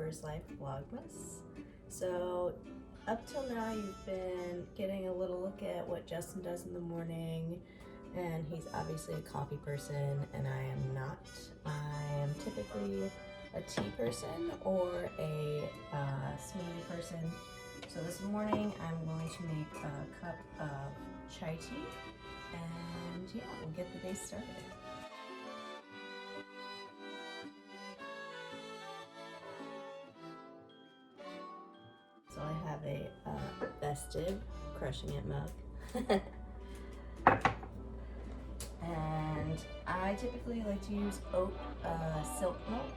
Farmer's Life Vlogmas. So up till now you've been getting a little look at what Justin does in the morning, and he's obviously a coffee person and I am not. I am typically a tea person or a smoothie person. So this morning I'm going to make a cup of chai tea, and yeah, we'll get the day started. So I have a festive crushing it mug. And I typically like to use oat silk milk.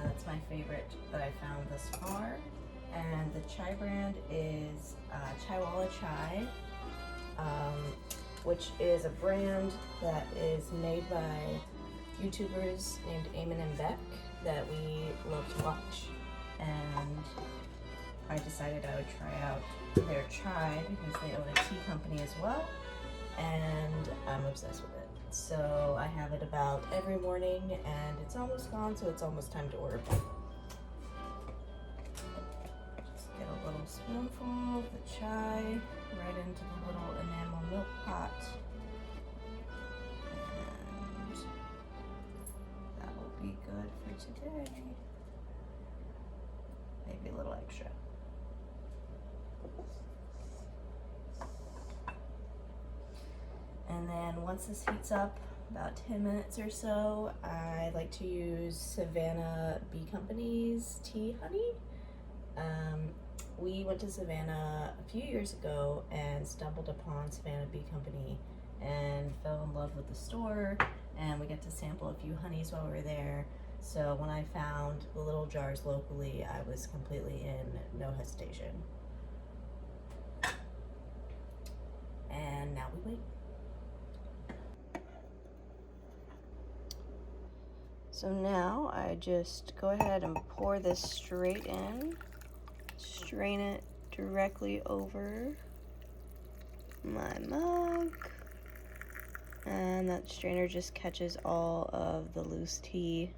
That's my favorite that I found thus far. And the chai brand is Chaiwala Chai, which is a brand that is made by YouTubers named Eamon and Beck that we love to watch. And I decided I would try out their chai because they own a tea company as well, and I'm obsessed with it. So I have it about every morning, and it's almost gone, so it's almost time to order more. Just get a little spoonful of the chai right into the little enamel milk pot, and that will be good for today. Maybe a little extra. And then once this heats up, about 10 minutes or so, I like to use Savannah Bee Company's tea honey. We went to Savannah a few years ago and stumbled upon Savannah Bee Company and fell in love with the store, and we got to sample a few honeys while we were there. So when I found the little jars locally, I was completely in, no hesitation. And now we wait. So now I just go ahead and pour this straight in, strain it directly over my mug, and that strainer just catches all of the loose tea.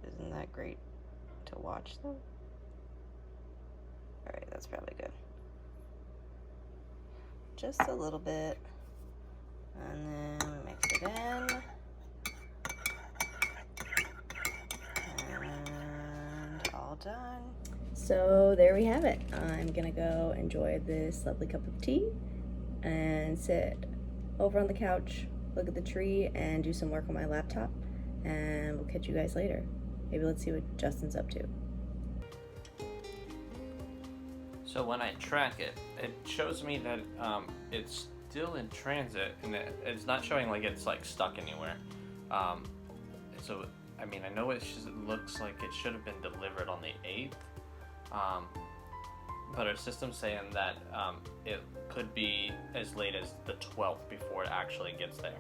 Isn't that great to watch though? Alright, that's probably good. Just a little bit, and then we mix it in. Done. So there we have it. I'm gonna go enjoy this lovely cup of tea and sit over on the couch, look at the tree, and do some work on my laptop, and we'll catch you guys later. Maybe let's see what Justin's up to. So when I track it, it shows me that it's still in transit, and it's not showing like it's like stuck anywhere. So I mean, I know it looks like it should have been delivered on the 8th, but our system's saying that it could be as late as the 12th before it actually gets there.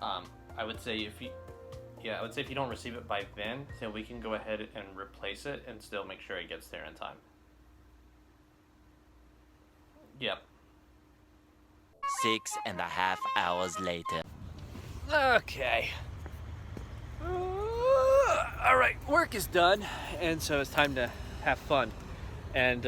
I would say if you don't receive it by then we can go ahead and replace it and still make sure it gets there in time. Yep. 6.5 hours later. Okay. All right, work is done, and so it's time to have fun. And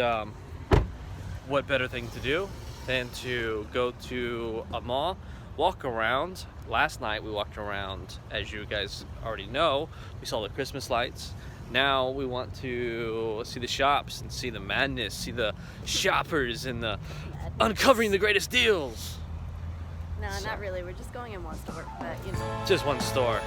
what better thing to do than to go to a mall, walk around. Last night we walked around, as you guys already know, we saw the Christmas lights. Now we want to see the shops and see the madness, see the shoppers and the uncovering the greatest deals. No, not really. We're just going in one store, but you know. Just one store.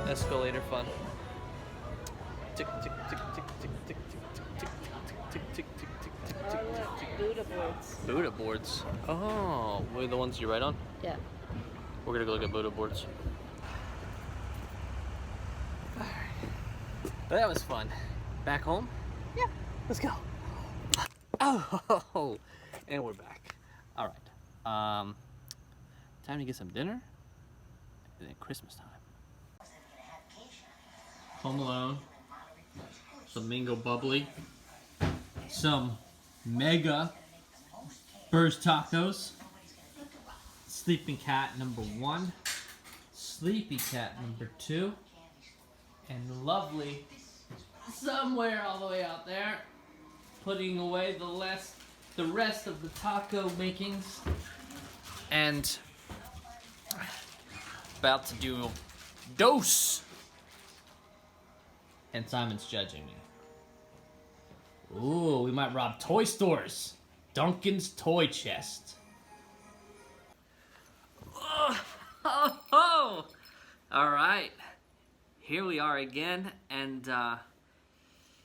Escalator fun. Tick tick tick tick tick tick tick tick tick tick tick tick tick tick tick. Buddha boards. Buddha boards. Oh, were the ones you write on? Yeah. We're gonna go look at Buddha boards. Alright. That was fun. Back home? Yeah. Let's go. Oh, and we're back. Alright. Time to get some dinner. And then Christmas time. Home Alone, some Mingo Bubbly, some Mega Burst Tacos, Sleeping Cat number 1, Sleepy Cat number 2, and lovely, somewhere all the way out there, putting away the rest of the taco makings, and about to do dose. And Simon's judging me. Ooh, we might rob toy stores. Duncan's Toy Chest. Oh! All right. Here we are again, and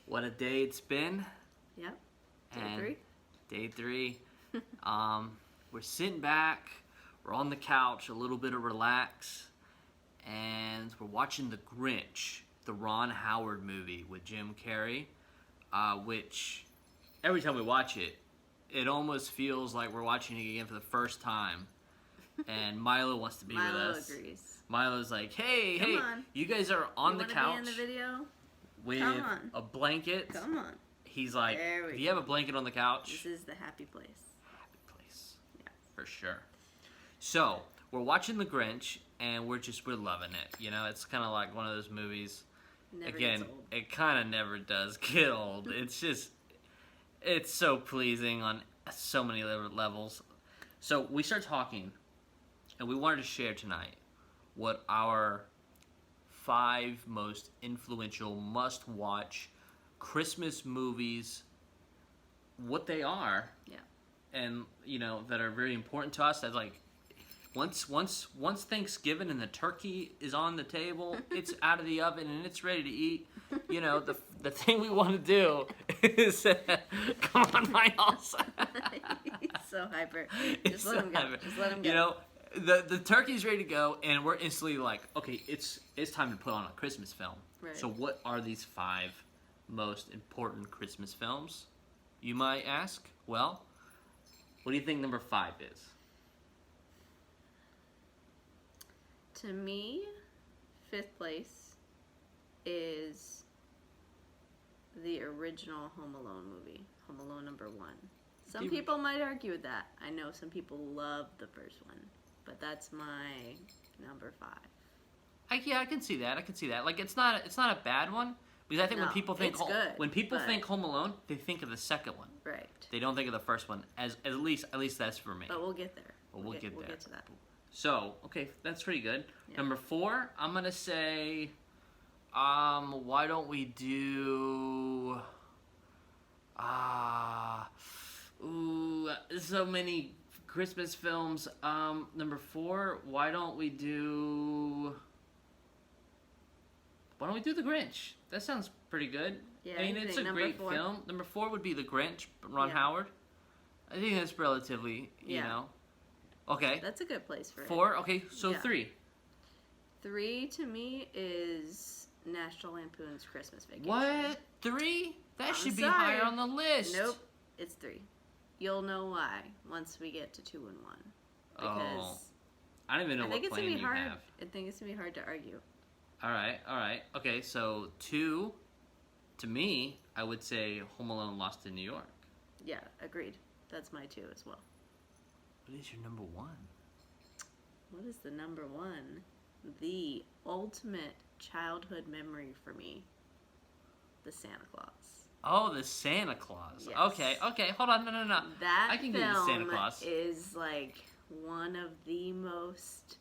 what a day it's been. Yep. And Day 3. We're sitting back. We're on the couch, a little bit of relax, and we're watching The Grinch, the Ron Howard movie with Jim Carrey, which every time we watch it, it almost feels like we're watching it again for the first time. And Milo wants to be with us. Milo agrees. Milo's like, hey, Come on. you guys are on the couch Be in the video? with Come on. a blanket. Come on. He's like, There we do you have a blanket on the couch? This is the happy place. Happy place. Yeah. For sure. So, we're watching The Grinch, and we're loving it. You know, it's kind of like one of those movies. Never Again, gets old. it kind of never does get old. It's so pleasing on so many levels. So, we start talking, and we wanted to share tonight what our 5 most influential must-watch Christmas movies, what they are. Yeah. And, you know, that are very important to us. That, like, once Thanksgiving and the turkey is on the table, it's out of the oven and it's ready to eat. You know, the thing we want to do is come on, Miles. He's so hyper. Just let him go. Just let him go. You know, the turkey's ready to go, and we're instantly like, okay, it's time to put on a Christmas film. Right. So what are these 5 most important Christmas films, you might ask? Well, what do you think number 5 is? To me, 5th place is the original Home Alone movie, Home Alone number 1. Some people might argue with that. I know some people love the first one, but that's my number 5. Yeah, I can see that. Like, it's not a bad one, because I think when No, people think it's good, when people but- think Home Alone, they think of the second one. Right. They don't think of the first one. At least that's for me. But we'll get there. We'll get there. We'll get to that. So, okay, that's pretty good. Yeah. Number 4, I'm gonna say, why don't we do, so many Christmas films. Number 4, why don't we do The Grinch? That sounds pretty good. Yeah, I mean, I it's think a number great 4. film. Number 4 would be The Grinch, Ron Yeah. Howard. I think that's relatively, you Yeah. know. Okay. That's a good place for it. 4, okay, so Yeah. 3. 3 to me is National Lampoon's Christmas Vacation. What? 3? That I'm should be sorry. higher on the list. Nope, it's 3. You'll know why once we get to 2 and 1. Because I don't even know I think what it's gonna plan be you hard. have. I think it's gonna be hard to argue. All right. Okay, so 2, to me, I would say Home Alone Lost in New York. Yeah, agreed. That's my 2 as well. What is your number 1? What is the number 1? The ultimate childhood memory for me. The Santa Claus. Oh, the Santa Claus. Yes. Okay, hold on, no. That I can give film you Santa Claus. is like one of the most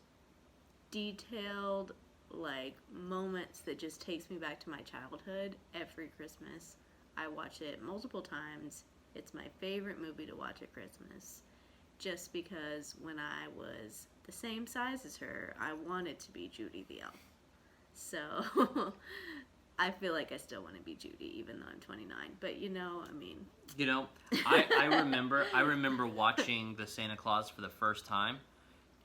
detailed like moments that just takes me back to my childhood. Every Christmas I watch it multiple times. It's my favorite movie to watch at Christmas, just because when I was the same size as her, I wanted to be Judy the elf. So I feel like I still want to be Judy, even though I'm 29. But you know, I mean, You know, I remember watching the Santa Claus for the first time,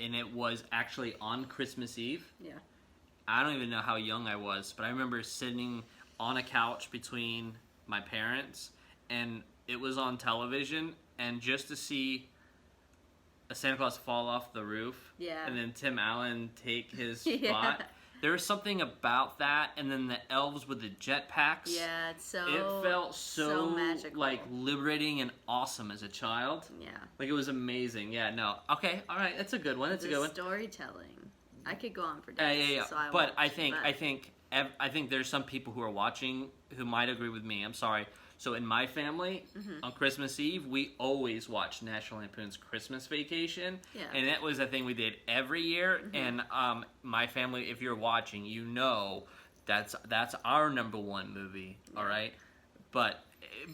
and it was actually on Christmas Eve. yeah, I don't even know how young I was, but I remember sitting on a couch between my parents, and it was on television, and just to see a Santa Claus fall off the roof, Yeah. and then Tim Allen take his Yeah. spot, There was something about that, and then the elves with the jetpacks. Yeah, it's so. It felt so magical. like liberating and awesome as a child. Yeah. Like it was amazing. Yeah. No. Okay. All right. That's a good one. That's a good one. Storytelling. I could go on for days. Yeah. So I but won't, I think there's some people who are watching who might agree with me. I'm sorry. So in my family, on Christmas Eve, we always watch National Lampoon's Christmas Vacation. Yeah. And that was a thing we did every year. And my family, if you're watching, you know that's our number one movie. All right. But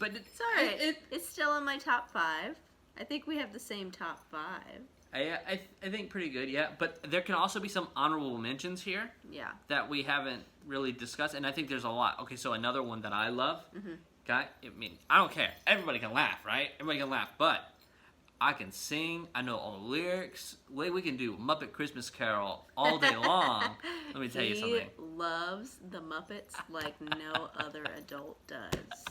It's alright. It's still in my top 5. I think we have the same top 5. I think pretty good, yeah. But there can also be some honorable mentions here. Yeah. That we haven't really discussed, and I think there's a lot. Okay, so another one that I love, I mean, I don't care. Everybody can laugh, right? Everybody can laugh, but I can sing. I know all the lyrics. We can do Muppet Christmas Carol all day long. Let me tell you something. He loves the Muppets like no other adult does.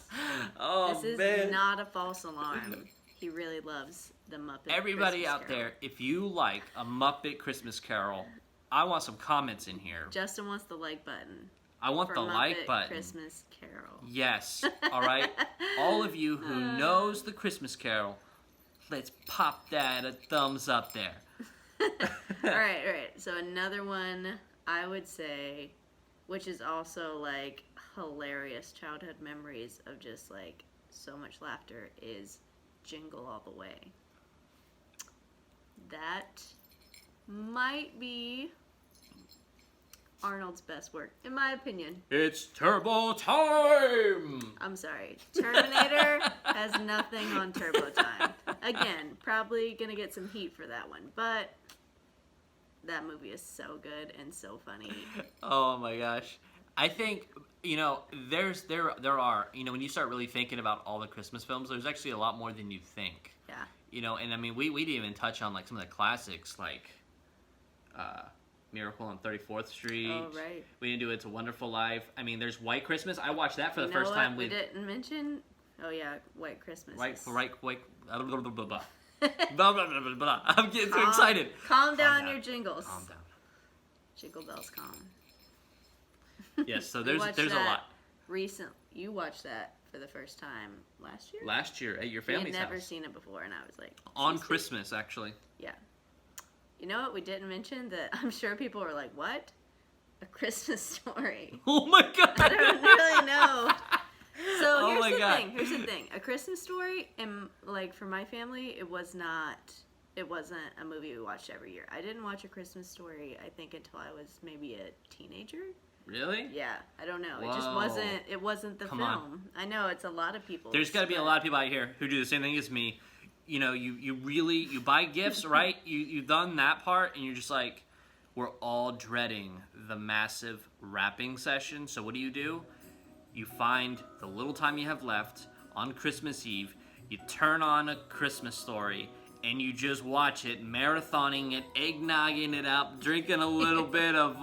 Oh, This is man. not a false alarm. He really loves the Muppet Everybody Christmas out Carol. there, if you like a Muppet Christmas Carol, I want some comments in here. Justin wants the like button. I want For the Muppet like button. Christmas Carol. Yes. All right. All of you who knows the Christmas Carol, let's pop that a thumbs up there. all right. So another one I would say, which is also like hilarious childhood memories of just like so much laughter, is Jingle All the Way. That might be Arnold's best work, in my opinion. It's turbo time! I'm sorry. Terminator has nothing on Turbo Time. Again, probably gonna get some heat for that one, but that movie is so good and so funny. Oh my gosh. I think, you know, there are, you know, when you start really thinking about all the Christmas films, there's actually a lot more than you think. Yeah. You know, and I mean, we didn't even touch on like some of the classics, like Miracle on 34th Street. Oh, right. We didn't do It's a Wonderful Life. I mean, there's White Christmas. I watched that for the You know first what time we with didn't mention? Oh yeah, White Christmas. Right, is- blah, blah, blah, blah, blah. Blah, blah, blah, blah, blah. I'm getting too excited. Calm down down. your jingles. Calm down. Jingle bells calm. Yes, so We there's watched a that lot. You watched that for the first time last year? Last year at your We had family's never house. seen it before, and I was like... On "Seriously?" Christmas, actually. Yeah. You know what we didn't mention? That I'm sure people were like, what? A Christmas Story. Oh my god! I don't really know. So Oh my God. Here's the thing. A Christmas Story, and like for my family, it wasn't a movie we watched every year. I didn't watch A Christmas Story, I think, until I was maybe a teenager. Really? Yeah, I don't know. It just Whoa. wasn't. It wasn't the Come film. on. I know it's a lot of people. There's got to be a lot of people out here who do the same thing as me. You know, you buy gifts, right? You've done that part, and you're just like, we're all dreading the massive wrapping session. So what do? You find the little time you have left on Christmas Eve, you turn on A Christmas Story, and you just watch it, marathoning it, eggnogging it up, drinking a little bit of,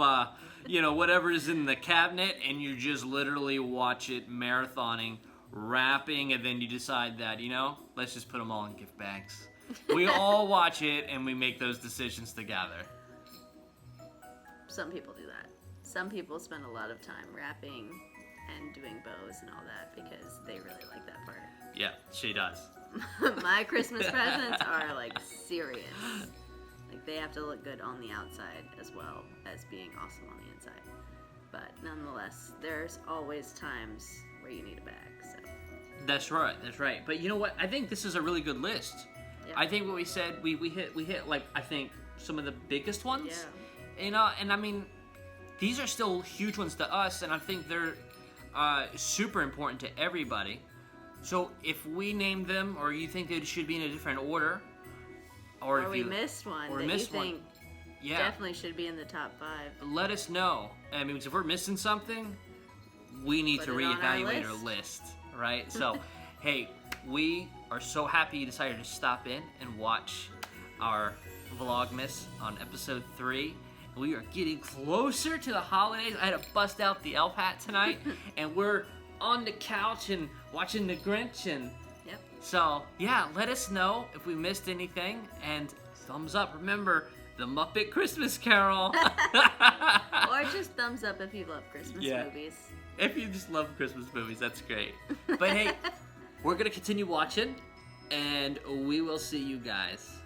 whatever is in the cabinet, and you just literally watch it marathoning, wrapping, and then you decide that, let's just put them all in gift bags. We all watch it, and we make those decisions together. Some people do that. Some people spend a lot of time wrapping and doing bows and all that because they really like that part. Yeah, she does. My Christmas presents are like serious. Like they have to look good on the outside as well as being awesome on the inside. But nonetheless, there's always times where you need a bag. So That's right. But you know what? I think this is a really good list. yeah. I think what we said, we hit like, I think some of the biggest ones. Yeah. And I mean, these are still huge ones to us, and I think they're super important to everybody. So if we name them, or you think they should be in a different order, Or if we you missed one or that missed you one. think yeah, definitely should be in the top 5. let us know. I mean, if we're missing something, we need Put to it on our reevaluate our list, right? So, hey, we are so happy you decided to stop in and watch our Vlogmas on episode 3. We are getting closer to the holidays. I had to bust out the elf hat tonight, and we're on the couch and watching the Grinch. And Yep. so, yeah, let us know if we missed anything, and thumbs up. Remember, The Muppet Christmas Carol. Or just thumbs up if you love Christmas movies. If you just love Christmas movies, that's great. But hey, we're going to continue watching, and we will see you guys.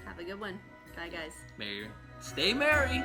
Have a good one. Bye, guys. Stay merry.